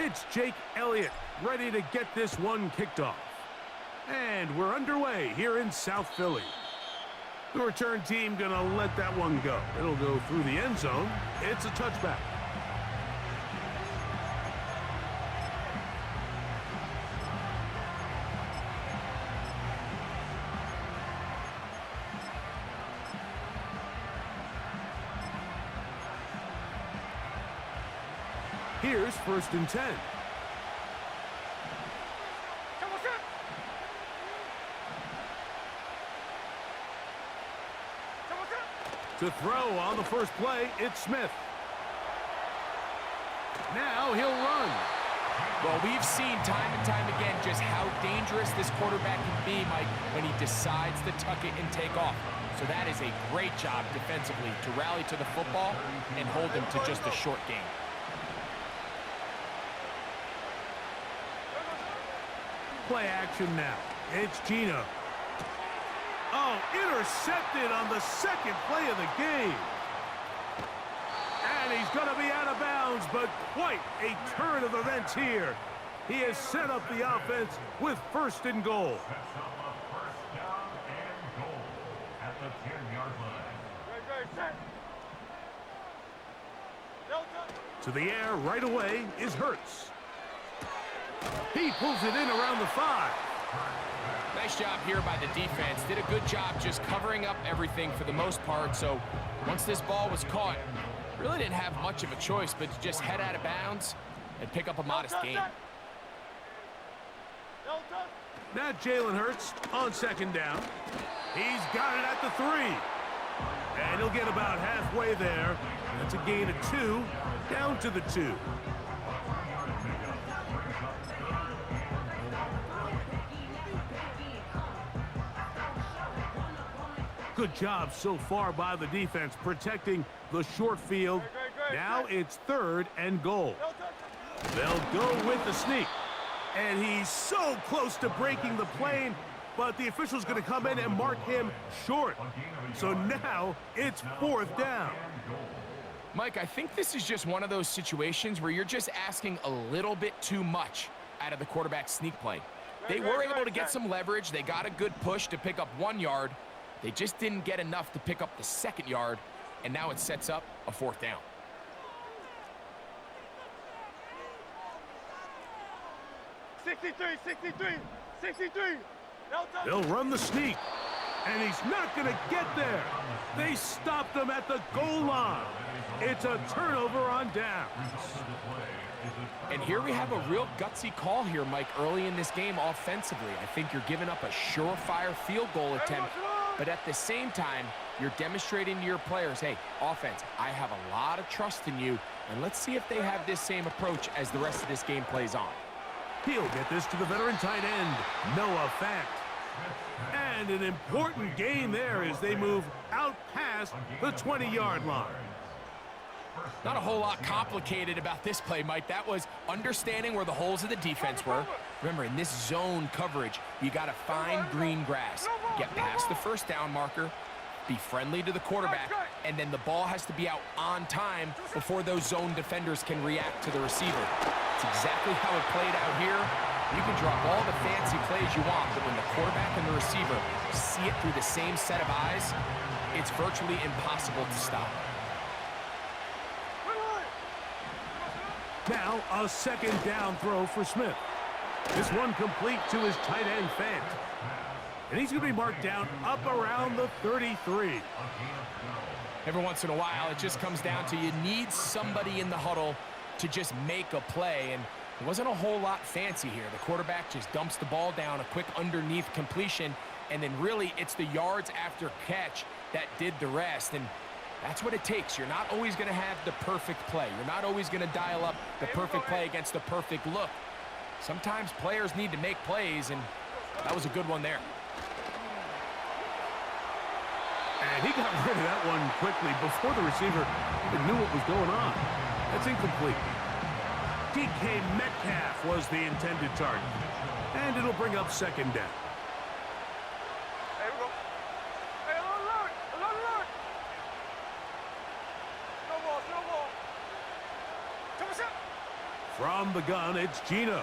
It's Jake Elliott ready to get this one kicked off. And we're underway here in South Philly. The return team gonna let that one go. It'll go through the end zone. It's a touchback. Here's 1st and 10. To throw on the first play, it's Smith. Now he'll run. Well, we've seen time and time again just how dangerous this quarterback can be, Mike, when he decides to tuck it and take off. So that is a great job defensively to rally to the football and hold him to just a short gain. Play action now. It's Gino. Oh, intercepted on the second play of the game. And he's going to be out of bounds, but quite a turn of events here. He has set up the offense with 1st and goal. To the air right away is Hurts. He pulls it in around the 5. Nice job here by the defense. Did a good job just covering up everything for the most part. So once this ball was caught, really didn't have much of a choice but to just head out of bounds and pick up a modest gain. Now Jalen Hurts on 2nd down. He's got it at the 3. And he'll get about halfway there. That's a gain of 2, down to the 2. Good job so far by the defense protecting the short field. Now it's 3rd and goal. They'll go with the sneak. And he's so close to breaking the plane, but the official's going to come in and mark him short. So now it's 4th down. Mike, I think this is just one of those situations where you're just asking a little bit too much out of the quarterback sneak play. They were able to get some leverage. They got a good push to pick up 1 yard. They just didn't get enough to pick up the 2nd yard, and now it sets up a 4th down. They'll run the sneak, and he's not going to get there. They stopped him at the goal line. It's a turnover on downs. And here we have a real gutsy call here, Mike, early in this game offensively. I think you're giving up a surefire field goal attempt, but at the same time, you're demonstrating to your players, hey, offense, I have a lot of trust in you, and let's see if they have this same approach as the rest of this game plays on. He'll get this to the veteran tight end, Noah Fant. And an important gain there as they move out past the 20-yard line. Not a whole lot complicated about this play, Mike. That was understanding where the holes of the defense were. Remember, in this zone coverage, you got to find green grass. Get past the 1st down marker, be friendly to the quarterback, and then the ball has to be out on time before those zone defenders can react to the receiver. It's exactly how it played out here. You can drop all the fancy plays you want, but when the quarterback and the receiver see it through the same set of eyes, it's virtually impossible to stop. Now a 2nd down throw for Smith. This one complete to his tight end, Fant. And he's going to be marked down up around the 33. Every once in a while, it just comes down to you need somebody in the huddle to just make a play, and it wasn't a whole lot fancy here. The quarterback just dumps the ball down, a quick underneath completion, and then really it's the yards after catch that did the rest, and that's what it takes. You're not always going to have the perfect play. You're not always going to dial up the perfect play against the perfect look. Sometimes players need to make plays, and that was a good one there. And he got rid of that one quickly before the receiver even knew what was going on. That's incomplete. DK Metcalf was the intended target. And it'll bring up 2nd down. From the gun, it's Gino.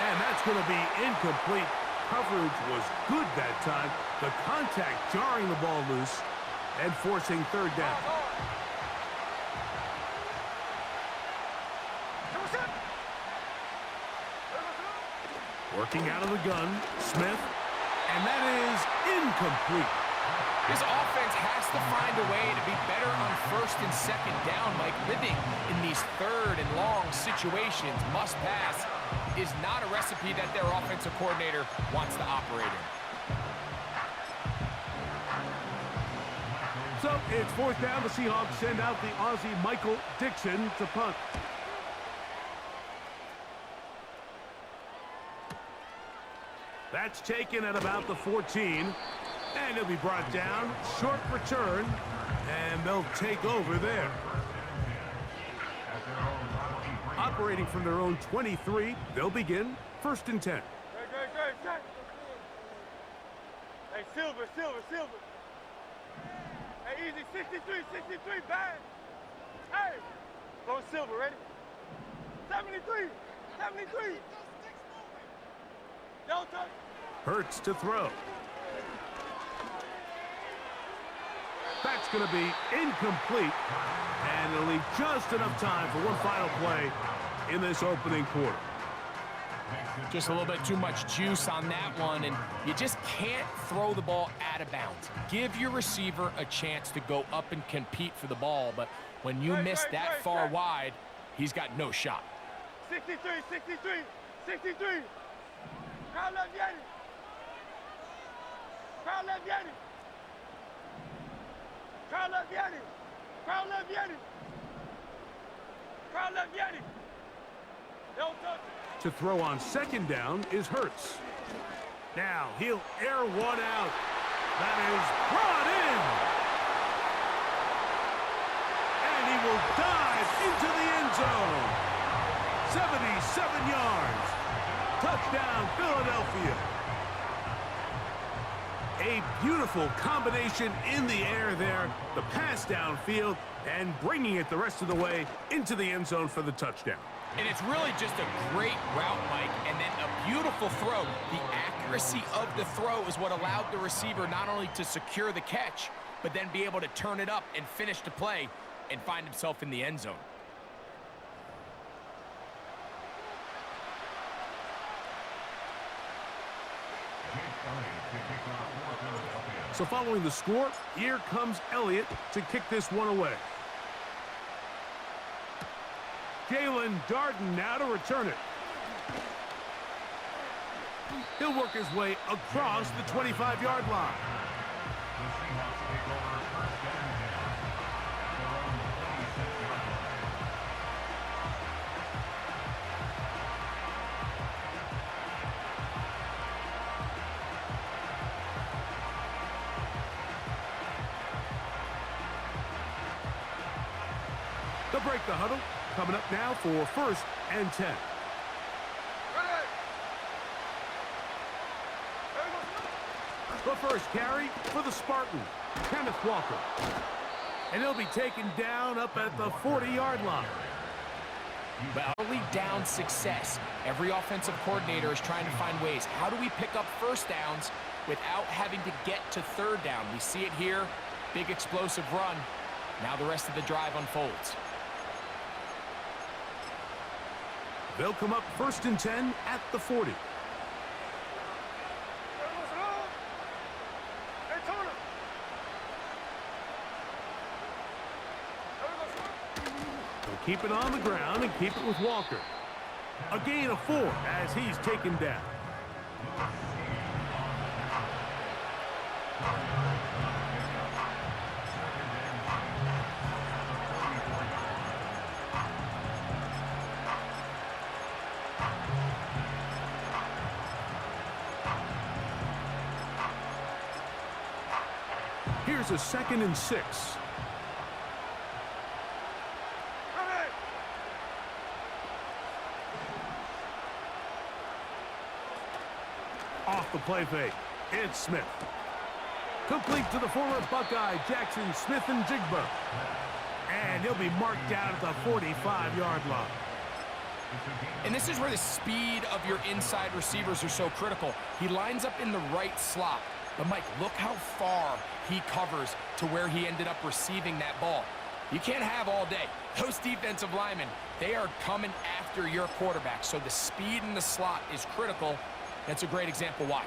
And that's going to be incomplete. Coverage was good that time. The contact jarring the ball loose and forcing third down. Working out of the gun, Smith, and that is incomplete. This offense has to find a way to be better on first and second down. Like living in these third and long situations, must pass, is not a recipe that their offensive coordinator wants to operate in. So it's fourth down. The Seahawks send out the Aussie Michael Dixon to punt. That's taken at about the 14. And he'll be brought down. Short return. And they'll take over there. Operating from their own 23, they'll begin first and 10. Great. Hey, Silver. Hey, easy, 63, bang. Hey, go Silver, ready? 73. Don't touch. Hurts to throw. That's going to be incomplete. And it'll leave just enough time for one final play in this opening quarter. Just a little bit too much juice on that one, and you just can't throw the ball out of bounds. Give your receiver a chance to go up and compete for the ball, but when you miss that far wide, he's got no shot. 63. Crowd left Yeti. Crowd left Yeti. Don't touch it. To throw on second down is Hurts. Now he'll air one out. That is brought in. And he will dive into the end zone. 77 yards. Touchdown, Philadelphia. A beautiful combination in the air there. The pass downfield and bringing it the rest of the way into the end zone for the touchdown. And it's really just a great route, Mike, and then a beautiful throw. The accuracy of the throw is what allowed the receiver not only to secure the catch, but then be able to turn it up and finish the play and find himself in the end zone. So following the score, here comes Elliott to kick this one away. Jalen Darden now to return it. He'll work his way across the 25-yard line. They'll break the huddle. Coming up now for first and 10. The first carry for the Spartan, Kenneth Walker. And he'll be taken down up at the 40-yard line. But early down success. Every offensive coordinator is trying to find ways. How do we pick up first downs without having to get to third down? We see it here. Big explosive run. Now the rest of the drive unfolds. They'll come up first and 10 at the 40. They'll keep it on the ground and keep it with Walker. A gain of 4 as he's taken down. Here's a 2nd and 6. Off the play fake, it's Smith. Complete to the former Buckeye, Jackson Smith-Njigba. And he'll be marked down at the 45-yard line. And this is where the speed of your inside receivers are so critical. He lines up in the right slot. But, Mike, look how far he covers to where he ended up receiving that ball. You can't have all day. Those defensive linemen, they are coming after your quarterback. So the speed in the slot is critical. That's a great example why.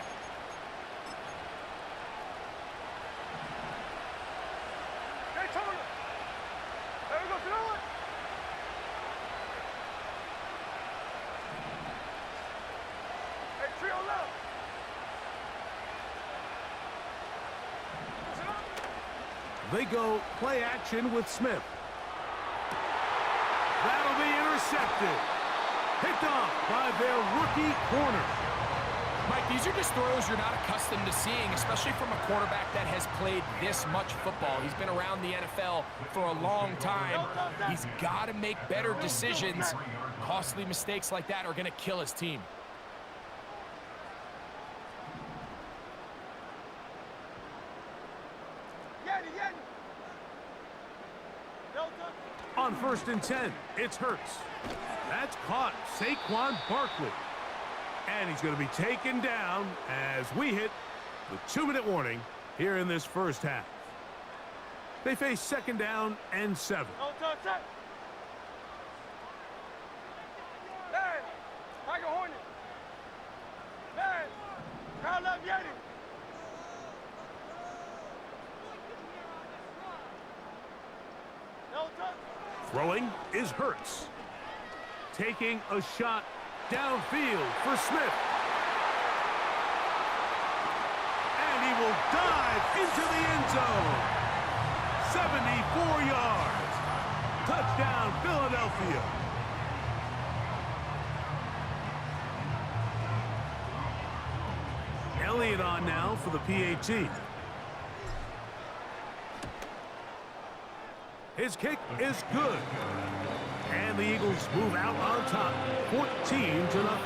They go play action with Smith. That'll be intercepted. Picked off by their rookie corner. Mike, these are just throws you're not accustomed to seeing, especially from a quarterback that has played this much football. He's been around the NFL for a long time. He's got to make better decisions. Costly mistakes like that are going to kill his team. On 1st and 10, it's Hurts. That's caught Saquon Barkley. And he's going to be taken down as we hit the 2-minute warning here in this first half. They face 2nd down and 7. Throwing is Hurts. Taking a shot downfield for Smith. And he will dive into the end zone. 74 yards. Touchdown, Philadelphia. Elliott on now for the PAT. His kick is good. And the Eagles move out on top, 14-0.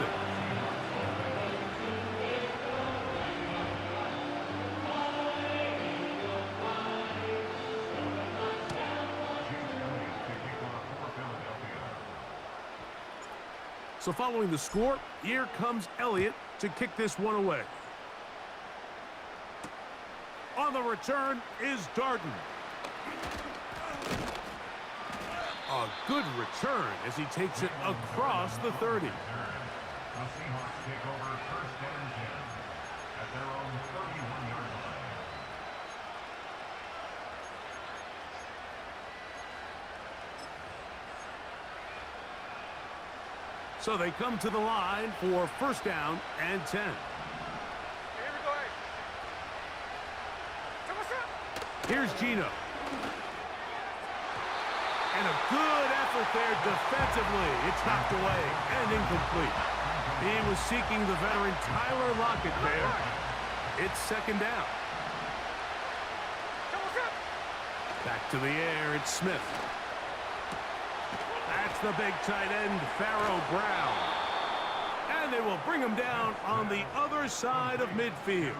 So following the score, here comes Elliott to kick this one away. On the return is Darden. A good return as he takes it across the 30. The Seahawks take over 1st and 10 at their own 31-yard line. So they come to the line for 1st down and 10. Here's Geno. And a good effort there defensively. It's knocked away and incomplete. He was seeking the veteran Tyler Lockett there. It's 2nd down. Back to the air, it's Smith. That's the big tight end, Pharaoh Brown. And they will bring him down on the other side of midfield.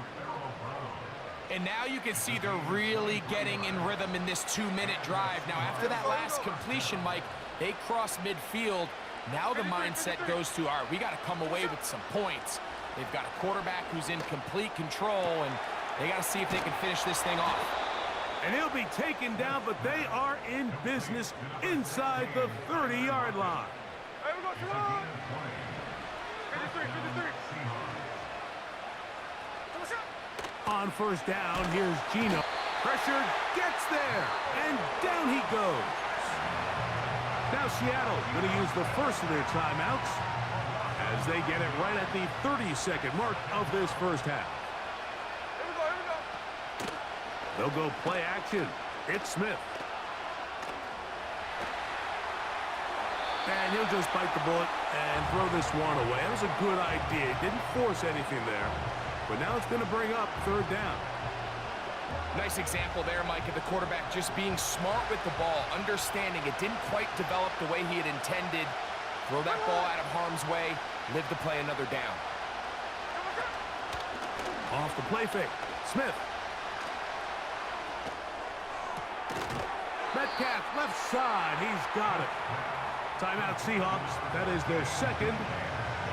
And now you can see they're really getting in rhythm in this 2-minute drive. Now, after that last completion, Mike, they cross midfield. Now the mindset goes to, all right, we got to come away with some points. They've got a quarterback who's in complete control, and they got to see if they can finish this thing off. And he'll be taken down, but they are in business inside the 30-yard line. Hey, we go, 53. On 1st down, here's Geno. Pressure gets there, and down he goes. Now Seattle going to use the first of their timeouts as they get it right at the 30-second mark of this first half. Here we go. They'll go play action. It's Smith. And he'll just bite the bullet and throw this one away. That was a good idea. He didn't force anything there. But now it's going to bring up 3rd down. Nice example there, Mike, of the quarterback just being smart with the ball, understanding it didn't quite develop the way he had intended. Throw that ball out of harm's way, live to play another down. Off the play fake. Smith. Metcalf, left side. He's got it. Timeout, Seahawks. That is their second.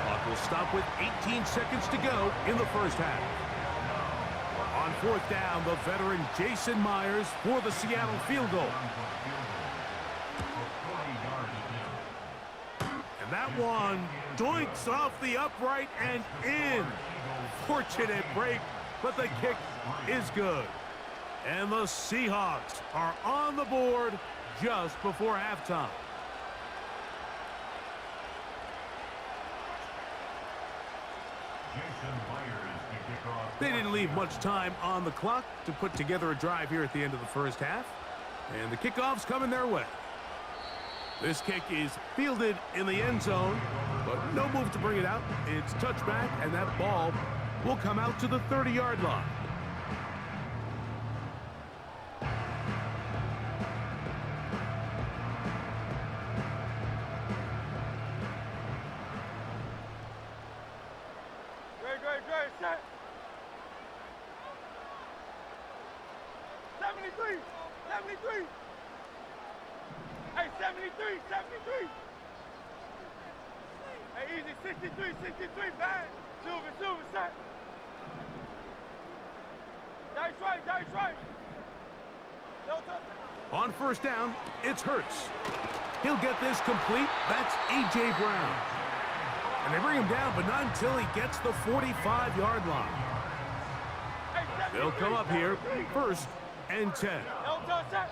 Clock will stop with 18 seconds to go in the first half. On fourth down, the veteran Jason Myers for the Seattle field goal. And that one doinks off the upright and in. Fortunate break, but the kick is good. And the Seahawks are on the board just before halftime. They didn't leave much time on the clock to put together a drive here at the end of the first half. And the kickoff's coming their way. This kick is fielded in the end zone, but no move to bring it out. It's touchback, and that ball will come out to the 30-yard line. Great, set. 73. Hey, 73. Hey, easy, 63, bang. Silver, set. That's right. No touch. On first down, it's Hurts. He'll get this complete. That's A.J. Brown. And they bring him down, but not until he gets the 45-yard line. They'll come up here, 1st and 10. No touch, set.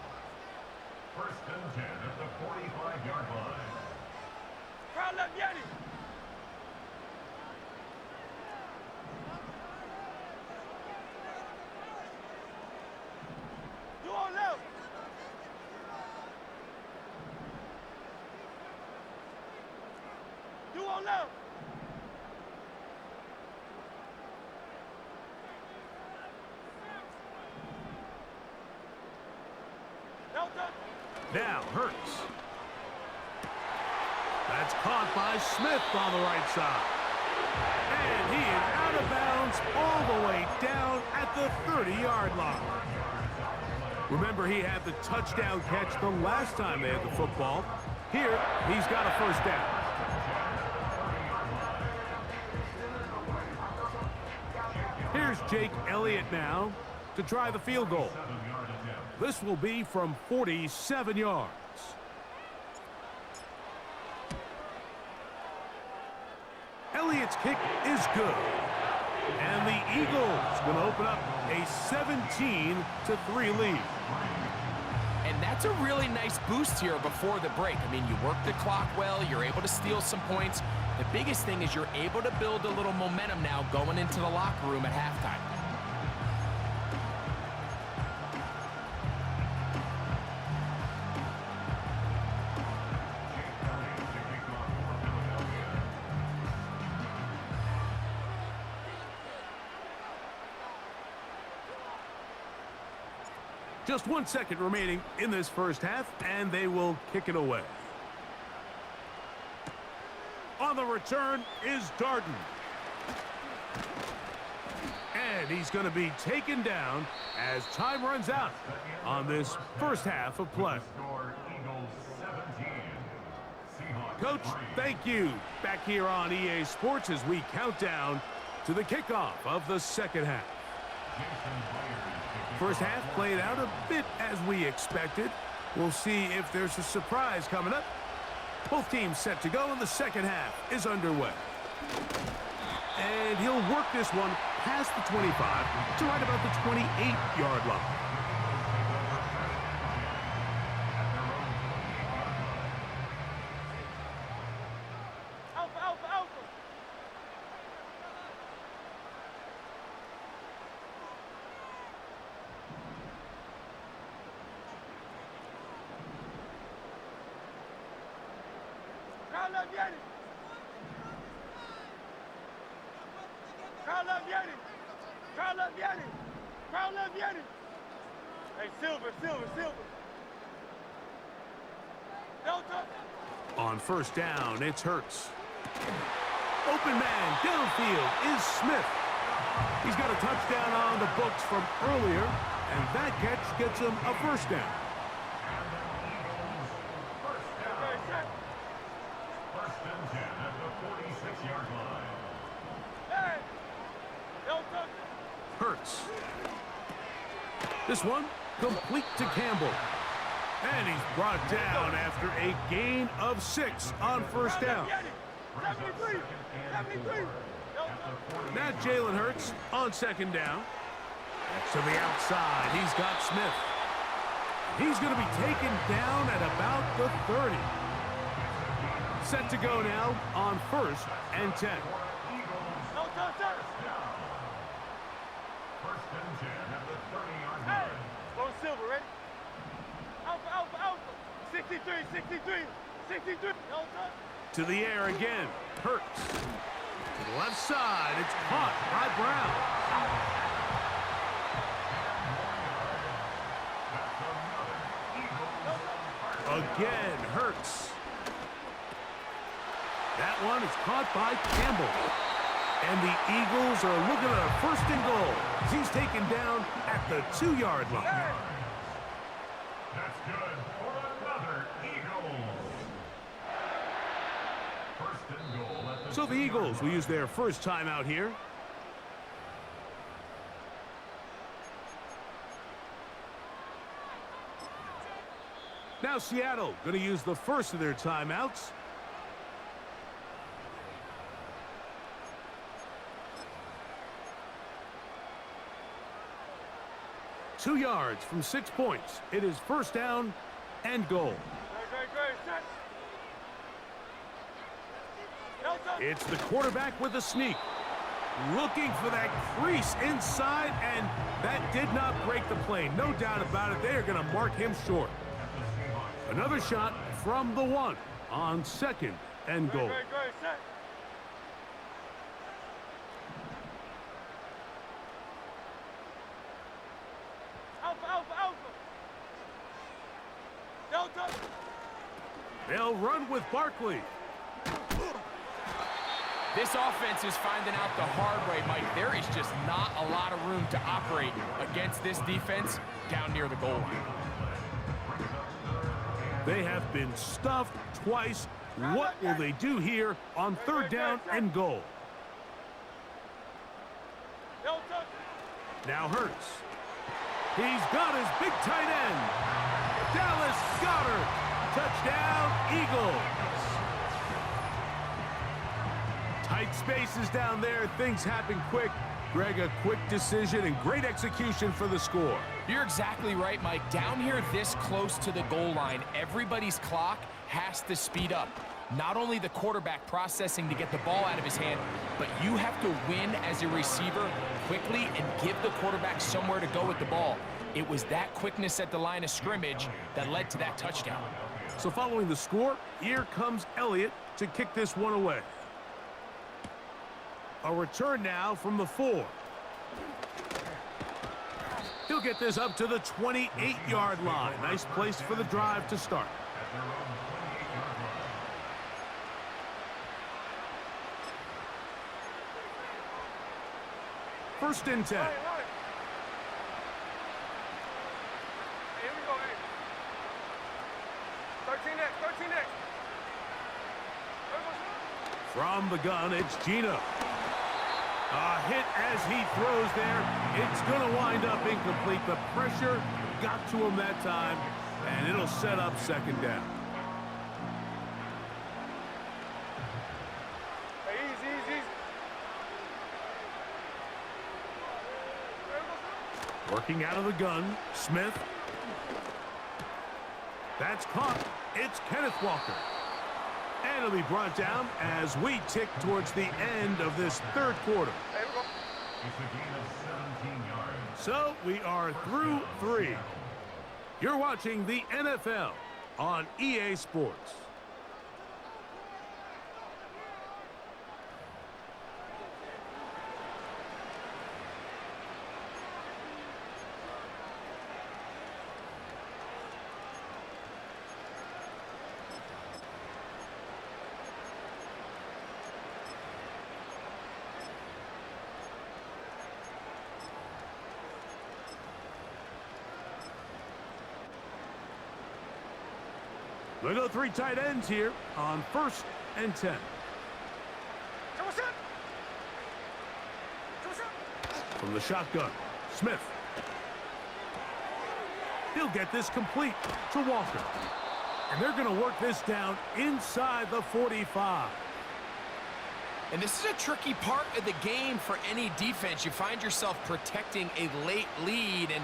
1st and 10 at the 45-yard line. Crowd left, Yeti. You on left. You on left. No touch. Now Hurts. That's caught by Smith on the right side. And he is out of bounds all the way down at the 30-yard line. Remember, he had the touchdown catch the last time they had the football. Here, he's got a first down. Here's Jake Elliott now to try the field goal. This will be from 47 yards. Elliott's kick is good. And the Eagles going to open up a 17-3 lead. And that's a really nice boost here before the break. I mean, you work the clock well, you're able to steal some points. The biggest thing is you're able to build a little momentum now going into the locker room at halftime. Just 1 second remaining in this first half, and they will kick it away. On the return is Darden. And he's going to be taken down as time runs out on this first half of play. Coach, thank you. Back here on EA Sports as we count down to the kickoff of the second half. First half played out a bit as we expected. We'll see if there's a surprise coming up. Both teams set to go, and the second half is underway. And he'll work this one past the 25 to right about the 28-yard line. Alpha. Crowd left, Yeti. Hey, Silver. No touch. On first down, it's Hurts. Open man downfield is Smith. He's got a touchdown on the books from earlier, and that catch gets him a first down. Hurts. This one complete to Campbell. And he's brought down after a gain of 6 on first down. 73. 73. Now Jalen Hurts on second down. To the outside, he's got Smith. He's going to be taken down at about the 30. Set to go now on 1st and 10. No touchdown. First and 10 at the 30-yard Hey, line. Lone Silver, ready? Alpha, Alpha, Alpha. 63, 63, 63. No touchdown. To the air again. Hurts. To the left side. It's caught by Brown. Again, Hurts. That one is caught by Campbell. And the Eagles are looking at a 1st and goal. He's taken down at the 2-yard line. That's good for another Eagles. First and goal at the So the Eagles will use their first timeout here. Now Seattle going to use the first of their timeouts. Two yards from 6 points. It is 1st down and goal. Great, set. No touchdown. It's the quarterback with a sneak. Looking for that crease inside, and that did not break the play. No doubt about it. They are going to mark him short. Another shot from the 1 on 2nd and goal. Great, set. Alpha, Alpha, Alpha. No touchdown. They'll run with Barkley. This offense is finding out the hard way, Mike. There is just not a lot of room to operate against this defense down near the goal line. They have been stuffed twice. What will they do here on 3rd down and goal? No touchdown. Now Hurts. He's got his big tight end. Dallas Goedert. Touchdown, Eagles. Tight spaces down there. Things happen quick. Greg, a quick decision and great execution for the score. You're exactly right, Mike. Down here this close to the goal line, everybody's clock has to speed up. Not only the quarterback processing to get the ball out of his hand, but you have to win as a receiver quickly and give the quarterback somewhere to go with the ball. It was that quickness at the line of scrimmage that led to that touchdown. So following the score, here comes Elliott to kick this one away. A return now from the 4. He'll get this up to the 28-yard line. Nice place for the drive to start. First and 10. Hey, here we go, hey. 13X, 13X. From the gun, it's Gino. A hit as he throws there. It's going to wind up incomplete. The pressure got to him that time, and it'll set up 2nd down. Hey, easy. Working out of the gun, Smith. That's caught. It's Kenneth Walker. And it'll be brought down as we tick towards the end of this 3rd quarter. Hey, we go. It's a gain of 17 yards. So we are through 3. You're watching the NFL on EA Sports. They go 3 tight ends here on 1st and 10. From the shotgun, Smith. He'll get this complete to Walker. And they're going to work this down inside the 45. And this is a tricky part of the game for any defense. You find yourself protecting a late lead, and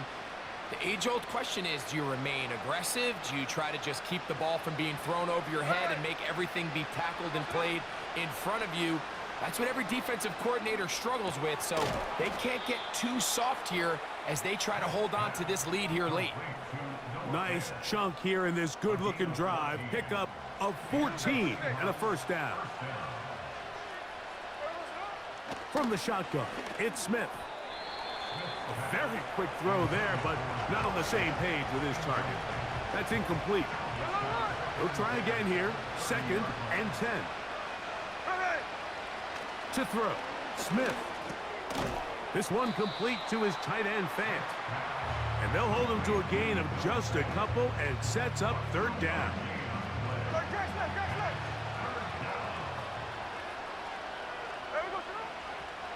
the age-old question is, do you remain aggressive? Do you try to just keep the ball from being thrown over your head and make everything be tackled and played in front of you? That's what every defensive coordinator struggles with, so they can't get too soft here as they try to hold on to this lead here late. Nice chunk here in this good-looking drive. Pickup of 14 and a first down. From the shotgun, it's Smith. A very quick throw there, but not on the same page with his target. That's incomplete. He'll try again here. 2nd and 10. To throw, Smith. This one complete to his tight end, Fant. And they'll hold him to a gain of just a couple and sets up 3rd down.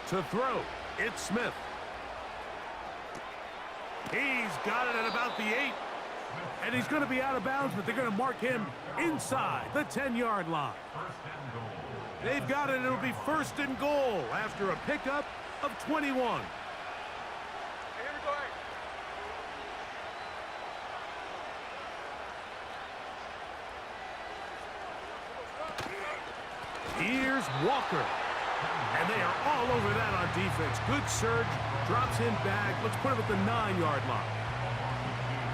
To throw, it's Smith. He's got it at about the 8. And he's going to be out of bounds, but they're going to mark him inside the 10-yard line. They've got it, and it'll be 1st and goal after a pickup of 21. Here's Walker. And they are all over that on defense. Good surge, drops him back. Let's put him at the 9-yard line.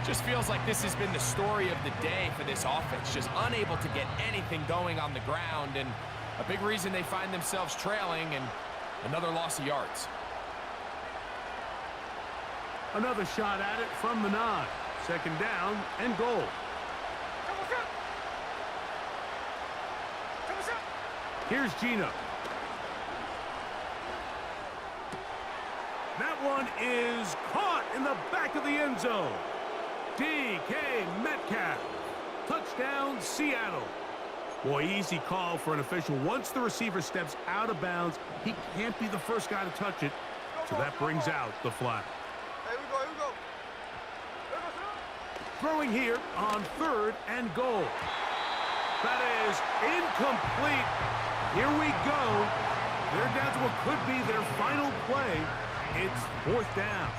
Just feels like this has been the story of the day for this offense. Just unable to get anything going on the ground, and a big reason they find themselves trailing, and another loss of yards. Another shot at it from the 9. 2nd down and goal. Here's Gino. That one is caught in the back of the end zone. DK Metcalf. Touchdown, Seattle. Boy, easy call for an official. Once the receiver steps out of bounds, he can't be the first guy to touch it. So that brings out the flag. Here we go. Throwing here on 3rd and goal. That is incomplete. Here we go. They're down to what could be their final play. It's 4th down.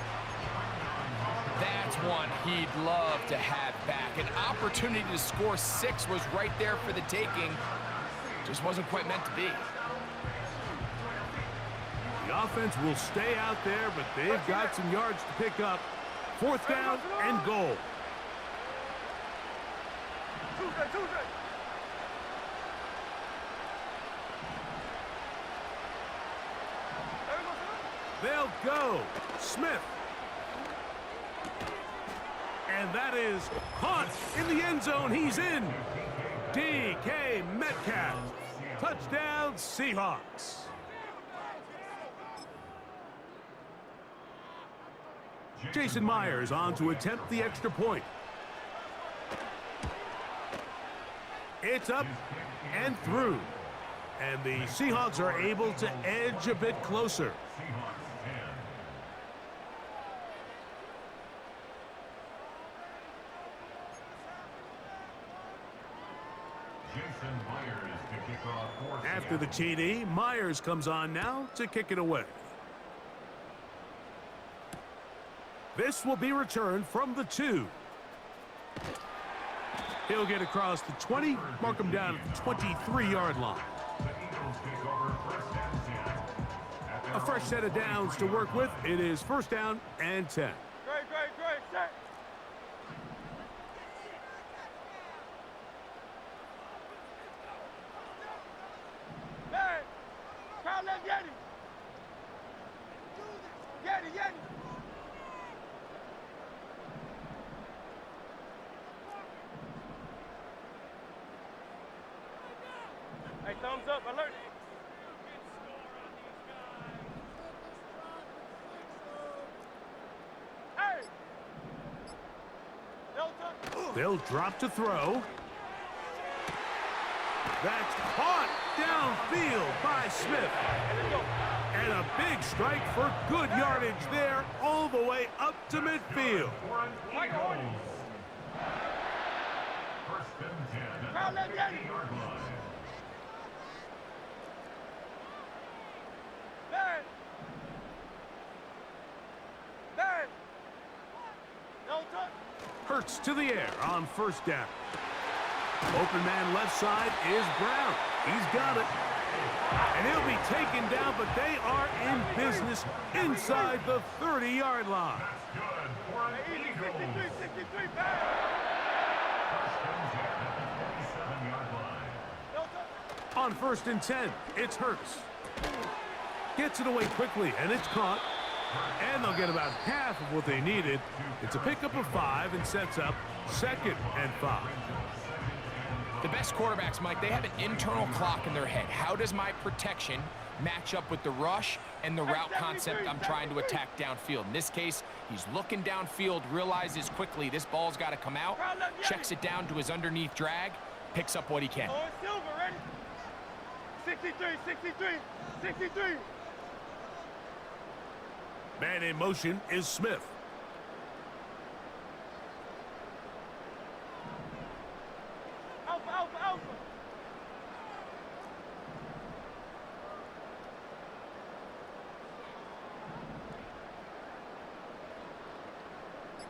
That's one he'd love to have back. An opportunity to score 6 was right there for the taking. Just wasn't quite meant to be. The offense will stay out there, but they've got some yards to pick up. 4th down and goal. Tuesday. They'll go. Smith. And that is caught in the end zone. He's in. DK Metcalf. Touchdown, Seahawks. Jason Myers on to attempt the extra point. It's up and through. And the Seahawks are able to edge a bit closer. After the TD, Myers comes on now to kick it away. This will be returned from the 2. He'll get across the 20, mark him down at the 23-yard line. A fresh set of downs to work with. It is 1st down and 10. Great. Set. Hey, Kyle, let Yeti. Hey, thumbs up, alert. Hey! They'll drop to throw. That's caught downfield by Smith. And a big strike for good yardage there, all the way up to midfield. For an Eagles. First and 10 at Crowd, the let me at it. 50-yard line. Man! Man! No touch. Hurts to the air on first down. Open man left side is Brown. He's got it. And he'll be taken down, but they are in business inside the 30-yard line. That's good for an Hey, easy, Eagles. 63, man! First and 10 at the 47-yard line. No touch. On first and 10, it's Hurts. Gets it away quickly, and it's caught. And they'll get about half of what they needed. It's a pickup of 5 and sets up 2nd and 5. The best quarterbacks, Mike, they have an internal clock in their head. How does my protection match up with the rush and the route concept I'm trying to attack downfield? In this case, he's looking downfield, realizes quickly this ball's got to come out, checks it down to his underneath drag, picks up what he can. Oh, it's Silver, ready? 63, 63, 63. Man in motion is Smith. Alpha, alpha, alpha.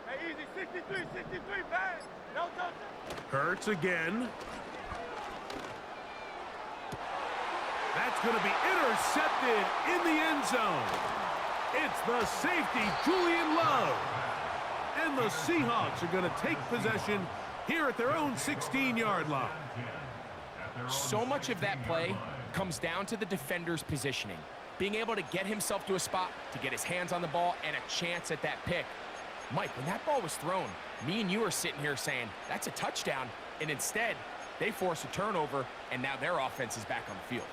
Hey, easy, 63, 63, man. No touch. Hurts again. That's going to be intercepted in the end zone. It's the safety, Julian Love. And the Seahawks are going to take possession here at their own 16-yard line. So much of that play comes down to the defender's positioning. Being able to get himself to a spot, to get his hands on the ball, and a chance at that pick. Mike, when that ball was thrown, me and you are sitting here saying, that's a touchdown. And instead, they force a turnover, and now their offense is back on the field.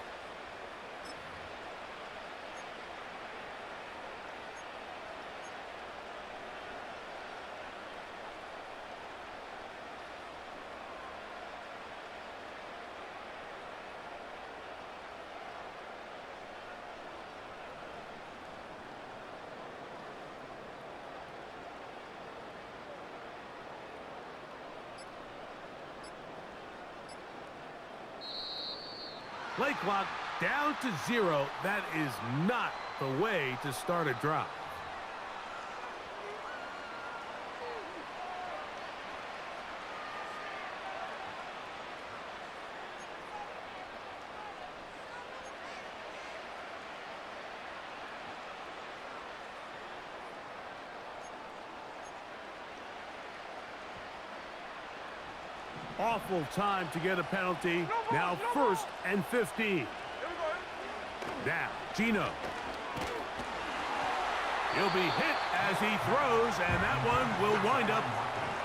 Play clock down to 0. That is not the way to start a drive. Awful time to get a penalty. Now first and 15. Here we go. Now, Gino. He'll be hit as he throws, and that one will wind up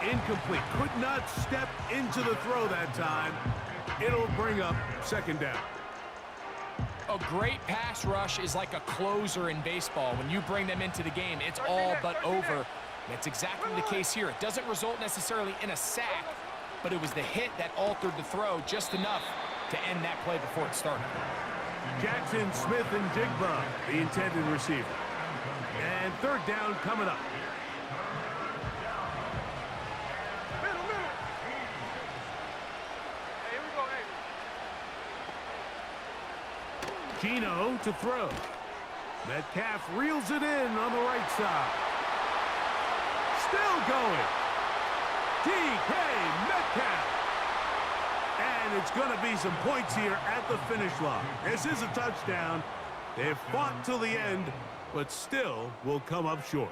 incomplete. Could not step into the throw that time. It'll bring up 2nd down. A great pass rush is like a closer in baseball. When you bring them into the game, it's all but over. That's exactly the case here. It doesn't result necessarily in a sack, but it was the hit that altered the throw just enough to end that play before it started. Jackson, Smith, and Jigba, the intended receiver. And 3rd down coming up. Middle, middle. Hey, here we go, hey. Gino to throw. Metcalf reels it in on the right side. Still going. DK Metcalf. And it's going to be some points here at the finish line. This is a touchdown. They've fought till the end, but still will come up short.